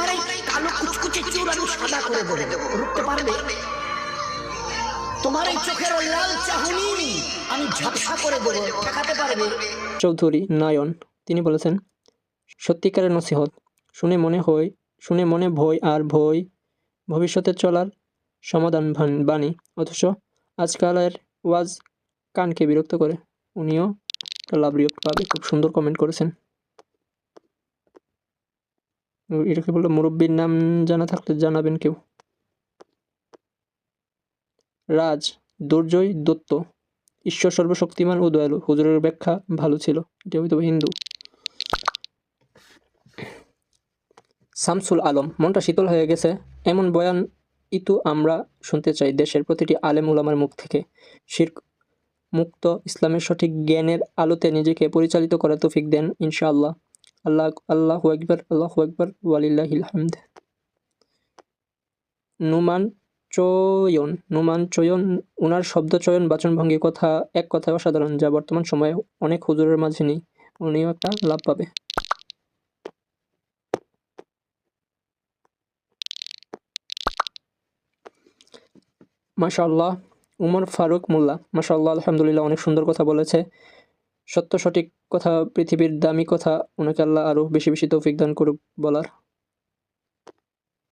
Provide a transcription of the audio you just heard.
তোমার এই কালো কুচকুচে চুল আমি সাদা করে দেবো, রুখতে পারবে? তোমার এই চোখের লাল চাহনি আমি ঝাপসা করে দেবো, ঠেকাতে পারবে? চৌধুরী নয়ন তিনি বলেছেন, সত্যিকারের নসিহত, শুনে মনে ভয় আর ভবিষ্যতে চলার সমাধান বাণী, অথচ আজকালের ওয়াজ কানকে বিরক্ত করে। উনিও লাভ রিয়েক্ট পাবে। খুব সুন্দর কমেন্ট করেছেন। এটাকে বললো মুরব্বীর নাম জানা থাকলে জানাবেন কেউ। রাজ দুর্জয় দত্ত, ঈশ্বর সর্বশক্তিমান ও দয়ালু, হুজুরের ব্যাখ্যা ভালো ছিল। এটা হয়তো হিন্দু। শামসুল আলম, মনটা শীতল হয়ে গেছে, এমন বয়ান ইতু আমরা শুনতে চাই দেশের প্রতিটি আলেম উলামার মুখ থেকে। শিরক মুক্ত ইসলামের সঠিক জ্ঞানের আলোতে নিজেকে পরিচালিত করার তৌফিক দেন ইনশাআল্লাহ। আল্লাহু আকবার, আল্লাহু আকবার, ওয়ালিল্লাহিল হামদ। নুমান চয়ন, উনার শব্দ চয়ন, বাচনভঙ্গি এক কথায় অসাধারণ, যা বর্তমান সময়ে অনেক হুজুরের মাঝে নেই। উনিও একটা লাভ পাবে। মাশাআল্লাহ। উমর ফারুক মোল্লা, মাশাআল্লাহ, আলহামদুলিল্লাহ, অনেক সুন্দর কথা বলেছে। সত্য সঠিক কথা, পৃথিবীর দামি কথা। ওনাকে আল্লাহ আরও বেশি বেশি তৌফিক দান করুক বলার।